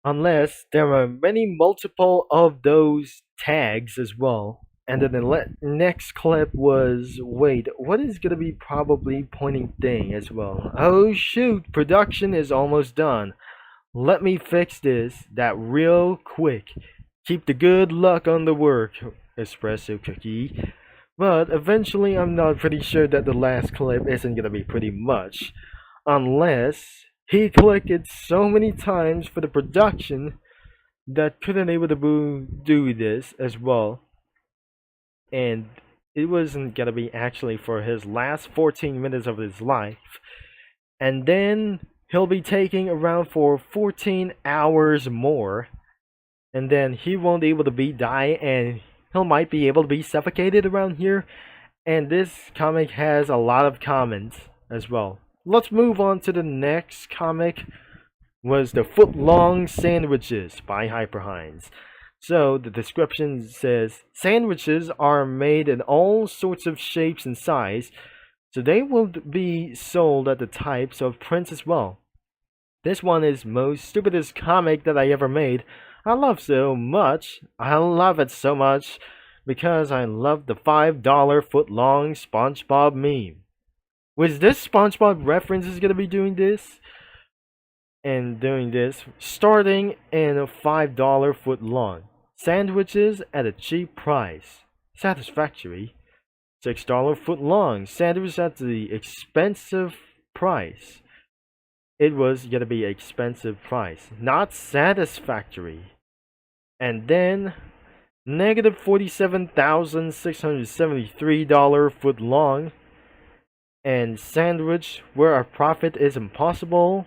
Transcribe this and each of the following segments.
unless there are many multiple of those tags as well. And then the next clip was, wait, what is gonna be probably pointing thing as well? Oh shoot, production is almost done. Let me fix this that real quick. Keep the good luck on the work, espresso cookie. But eventually, I'm not pretty sure that the last clip isn't gonna be pretty much, unless he clicked it so many times for the production that couldn't able to do this as well, and it wasn't gonna be actually for his last 14 minutes of his life, and then he'll be taking around for 14 hours more, and then he won't be able to be die, and he might be able to be suffocated around here. And this comic has a lot of comments as well. Let's move on to the next comic. Was the foot long sandwiches by Hyper Heinz. So the description says sandwiches are made in all sorts of shapes and size, so they will be sold at the types of prints as well. This one is most stupidest comic that I ever made. I love so much. I love it so much because I love the $5 foot long SpongeBob meme. Was this SpongeBob reference is gonna be doing this? And doing this, starting in a $5 foot long. Sandwiches at a cheap price. Satisfactory. $6 foot long. Sandwiches at the expensive price. It was gonna be expensive price, not satisfactory. And then negative $47,673 foot long. And sandwich where a profit is impossible.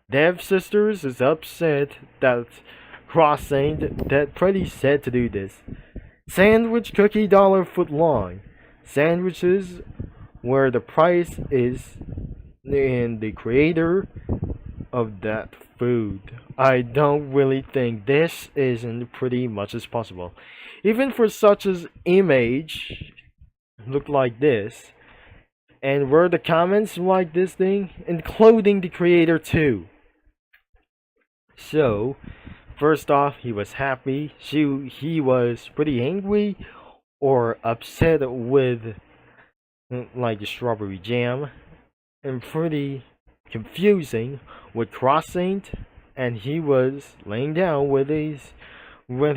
Dev Sisters is upset that crossing that pretty said to do this. Sandwich cookie dollar foot long. Sandwiches where the price is in the creator of that food. I don't really think this isn't pretty much as possible. Even for such as image look like this. And were the comments like this thing, including the creator too. So, first off, he was happy. He was pretty angry or upset with like the strawberry jam, and pretty confusing with Cross Saint, and he was laying down with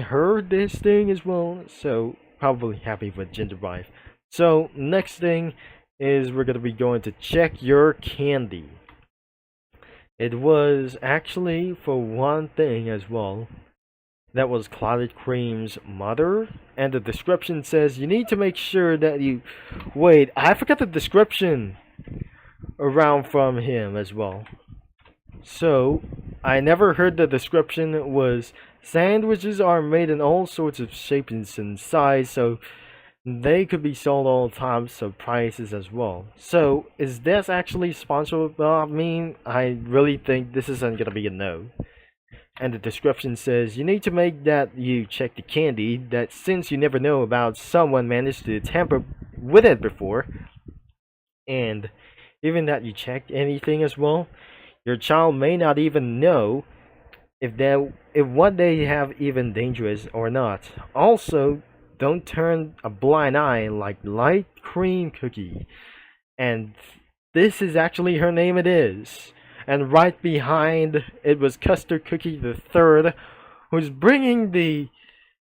her this thing as well. So probably happy with Ginger Wife. So next thing is we're gonna be going to check your candy. It was actually for one thing as well. That was Clotted Cream's mother. And the description says you need to make sure that you. Wait, I forgot the description around from him as well. So, I never heard the description was sandwiches are made in all sorts of shapes and size, so they could be sold all types of prices as well. So, is this actually sponsored? Well, I mean, I really think this isn't gonna be a no. And the description says you need to make that you check the candy, that since you never know about someone managed to tamper with it before, and even that you checked anything as well, your child may not even know if what they have even dangerous or not. Also, don't turn a blind eye like Light Cream Cookie. And this is actually her name, it is. And right behind it was Custard Cookie the Third, who's bringing the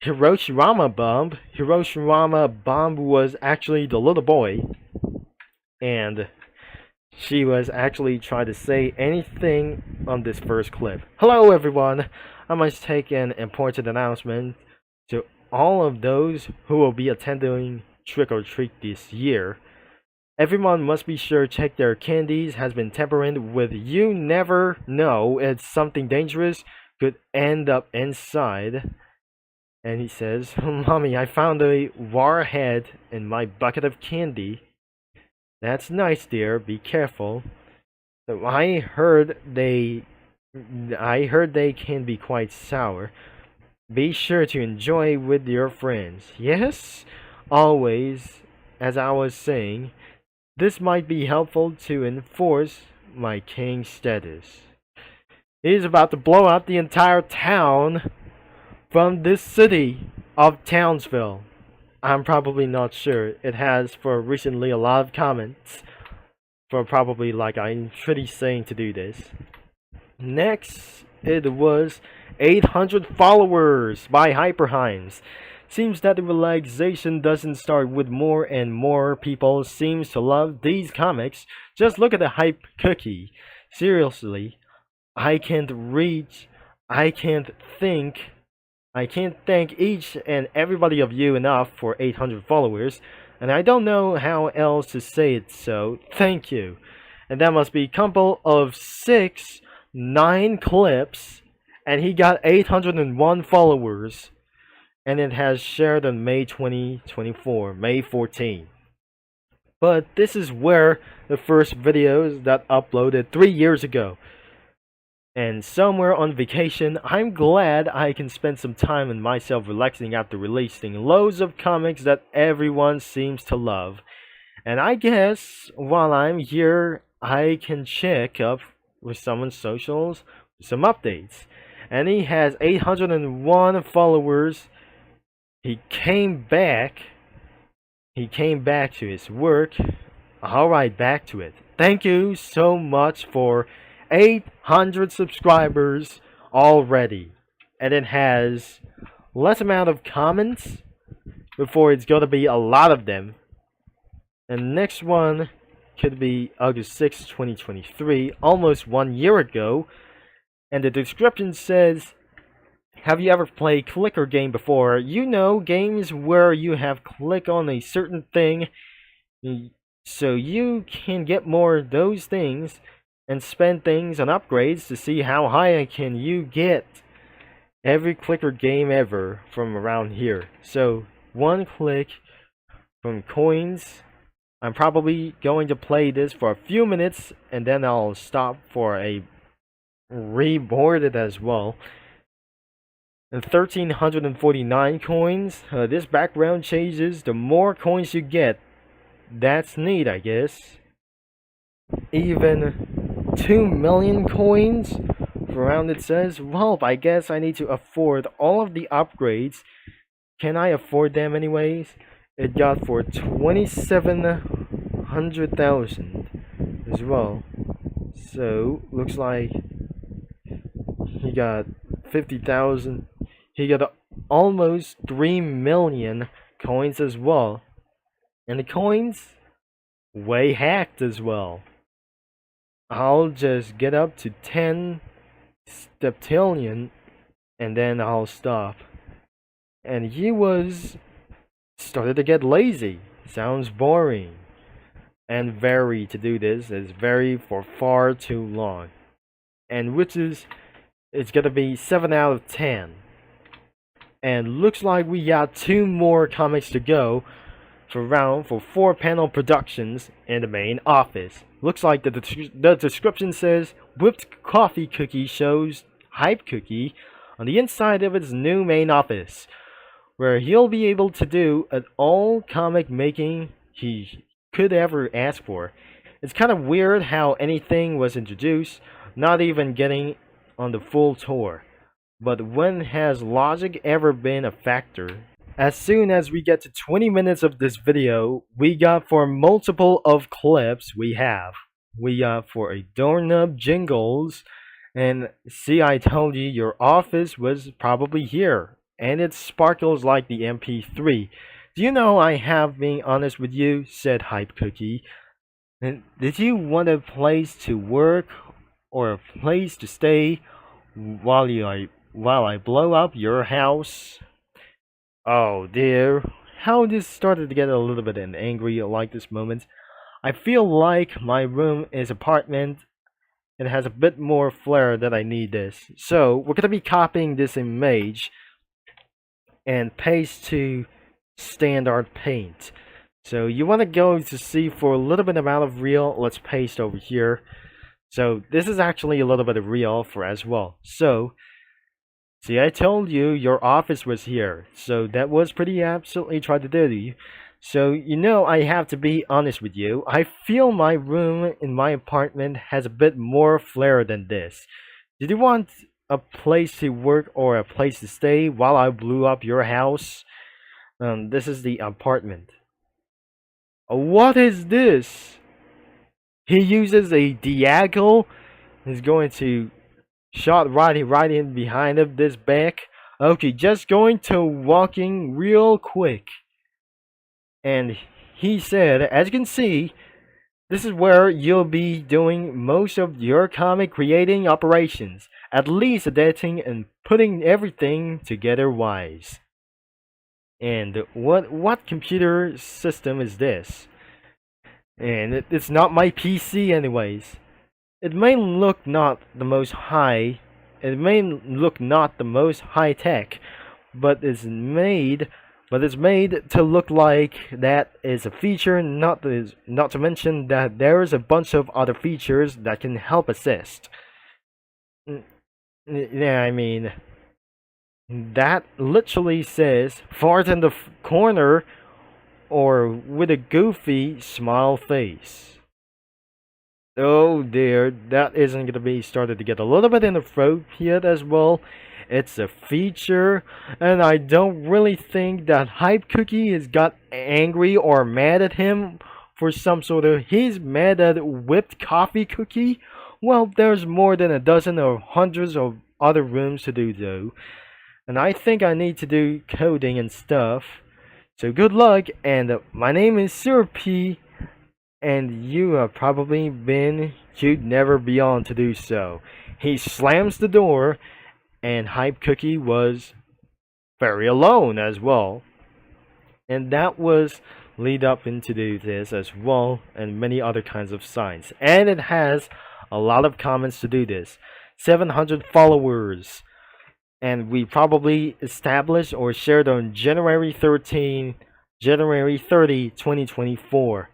Hiroshima bomb. Hiroshima bomb was actually the little boy, and she was actually trying to say anything on this first clip. Hello everyone, I must take an important announcement to all of those who will be attending Trick or Treat this year. Everyone must be sure to check their candies has been tampered with. You never know if something dangerous could end up inside. And he says, Mommy, I found a warhead in my bucket of candy. That's nice, dear. Be careful. I heard they can be quite sour. Be sure to enjoy with your friends. Yes, always. As I was saying, this might be helpful to enforce my king status. He's about to blow out the entire town from this city of Townsville. I'm probably not sure. It has for recently a lot of comments for probably like I'm pretty saying to do this. Next, it was 800 followers by Hyperheims. Seems that the relaxation doesn't start with more and more people seems to love these comics. Just look at the hype cookie. Seriously, I can't reach, I can't think, I can't thank each and everybody of you enough for 800 followers, and I don't know how else to say it, so thank you. And that must be a couple of 9 clips, and he got 801 followers, and it has shared on May 2024, May 14. But this is where the first videos that uploaded 3 years ago. And somewhere on vacation, I'm glad I can spend some time in myself relaxing after releasing loads of comics that everyone seems to love. And I guess while I'm here, I can check up with someone's socials, some updates. And he has 801 followers. He came back to his work. Alright, back to it. Thank you so much for 800 subscribers already. And it has less amount of comments before it's gonna be a lot of them. And next one could be August 6, 2023, almost 1 year ago. And the description says, have you ever played clicker game before? You know, games where you have click on a certain thing so you can get more of those things and spend things on upgrades to see how high can you get. Every clicker game ever from around here. So 1 click from coins. I'm probably going to play this for a few minutes and then I'll stop for a reboard it as well. And 1,349 coins. This background changes the more coins you get. That's neat, I guess. Even 2 million coins around it says, well, I guess I need to afford all of the upgrades. Can I afford them anyways? It got for 27,000 as well. So looks like he got 50,000. He got almost 3 million coins as well. And the coins way hacked as well. I'll just get up to 10 septillion and then I'll stop. And he started to get lazy. Sounds boring. And very to do this is very for far too long. And which is it's gonna be 7 out of 10. And looks like we got 2 more comics to go for 4 panel productions in the main office. Looks like the description says whipped coffee cookie shows hype cookie on the inside of its new main office, where he'll be able to do all comic making he could ever ask for. It's kind of weird how anything was introduced, not even getting on the full tour. But when has logic ever been a factor? As soon as we get to 20 minutes of this video, we got for multiple of clips we got for a doorknob jingles, and see, I told you your office was probably here, and it sparkles like the MP3. Do you know I have been honest with you, said Hype Cookie. And did you want a place to work or a place to stay while I blow up your house? Oh dear, how this started to get a little bit angry like this moment. I feel like my room is apartment. It has a bit more flair that I need this. So we're gonna be copying this image and paste to standard paint. So you want to go to see for a little bit amount of real. Let's paste over here. So this is actually a little bit of real for as well. So see, I told you your office was here. So that was pretty absolutely tried to do. So you know I have to be honest with you. I feel my room in my apartment has a bit more flair than this. Did you want a place to work or a place to stay while I blew up your house? This is the apartment. What is this? He uses a diagonal. He's going to shot right in behind of this back. Okay, just going to walking real quick. And he said, as you can see, this is where you'll be doing most of your comic creating operations, at least editing and putting everything together wise. And what computer system is this? And it's not my PC anyways. It may look not the most high, it may look not the most high tech, but it's made to look like that is a feature. Not to mention that there is a bunch of other features that can help assist. Yeah, I mean, that literally says fart in the corner or with a goofy smile face. Oh dear, that isn't going to be started to get a little bit inappropriate as well. It's a feature, and I don't really think that Hype Cookie has got angry or mad at him for some sort of. He's mad at Whipped Coffee Cookie? Well, there's more than a dozen or hundreds of other rooms to do though. And I think I need to do coding and stuff. So good luck, and my name is Sir P, and you have probably been you'd never be on to do so. He slams the door, and Hype Cookie was very alone as well. And that was lead up into this as well, and many other kinds of signs. And it has a lot of comments to do this. 700 followers. And we probably established or shared on January 30, 2024.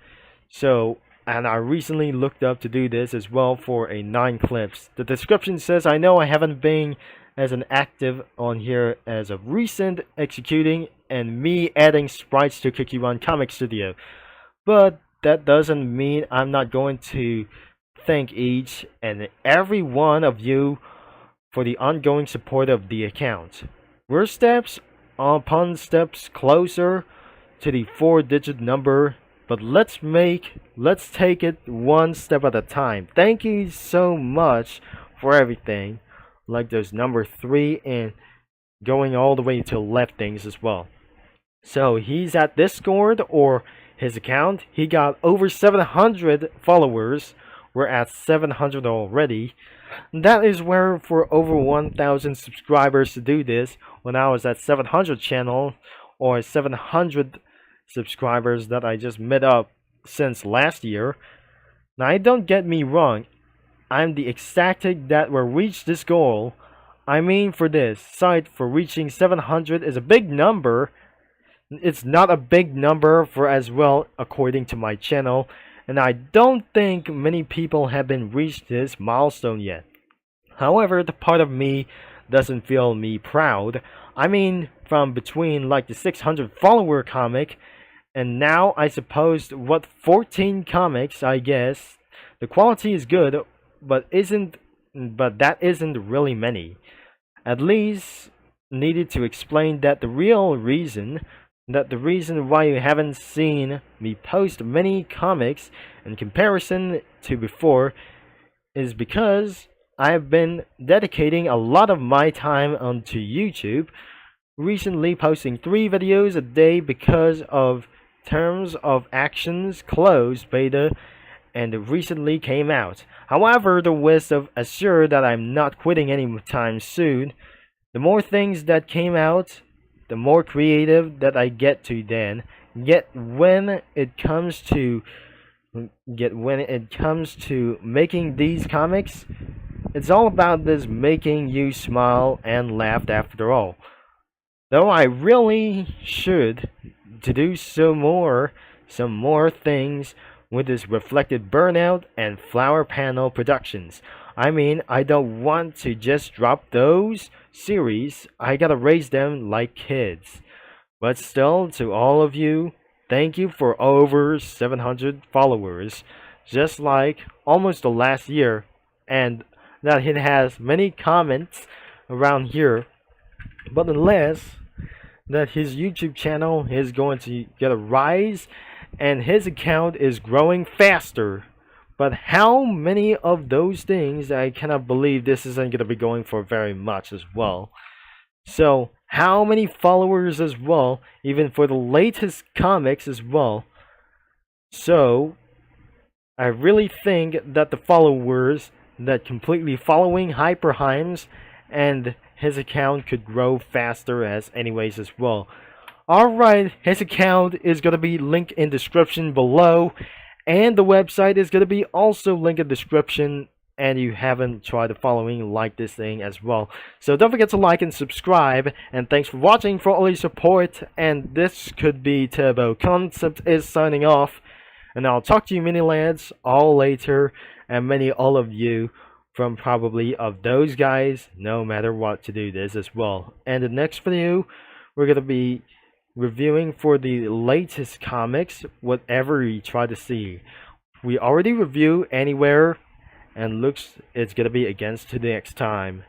So, and I recently looked up to do this as well for a 9 clips. The description says, I know I haven't been as an active on here as of recent, executing and me adding sprites to Cookie Run Comic Studio. But that doesn't mean I'm not going to thank each and every one of you for the ongoing support of the account. We're steps upon steps closer to the 4-digit number, but let's take it one step at a time. Thank you so much for everything, like those number 3 and going all the way to left things as well. So he's at Discord or his account. He got over 700 followers. We're at 700 already. That is where for over 1,000 subscribers to do this, when I was at 700 channel or 700 subscribers that I just met up since last year. Now, don't get me wrong, I'm the ecstatic that we reached this goal. I mean, for this site, for reaching 700 is a big number. It's not a big number for as well, according to my channel. And I don't think many people have been reached this milestone yet. However, the part of me doesn't feel me proud. I mean, from between like the 600 follower comic, and now I suppose what 14 comics, I guess. The quality is good, but that isn't really many. At least needed to explain that the reason why you haven't seen me post many comics in comparison to before is because I've been dedicating a lot of my time onto YouTube, recently posting 3 videos a day because of Terms of Actions closed beta and recently came out. However, the wish of assure that I'm not quitting anytime soon. The more things that came out, the more creative that I get to then. Yet when it comes to making these comics, it's all about this making you smile and laugh after all. Though I really should to do some more things with this reflected burnout and flower panel productions. I mean, I don't want to just drop those series. I gotta raise them like kids. But still, to all of you, thank you for over 700 followers. Just like almost the last year. And that it has many comments around here, but unless that his YouTube channel is going to get a rise and his account is growing faster. But how many of those things, I cannot believe this isn't going to be going for very much as well. So how many followers as well, even for the latest comics as well. So I really think that the followers that completely following Hyperheims and his account could grow faster as anyways as well. Alright, his account is going to be linked in description below, and the website is going to be also linked in description, and you haven't tried following, like this thing as well. So don't forget to like and subscribe, and thanks for watching, for all your support, and this could be Turbo Concept is signing off, and I'll talk to you mini lads all later, and many all of you from probably of those guys, no matter what, to do this as well. And the next video, we're going to be reviewing for the latest comics, whatever you try to see. We already review Anywhere, and looks it's going to be against to the next time.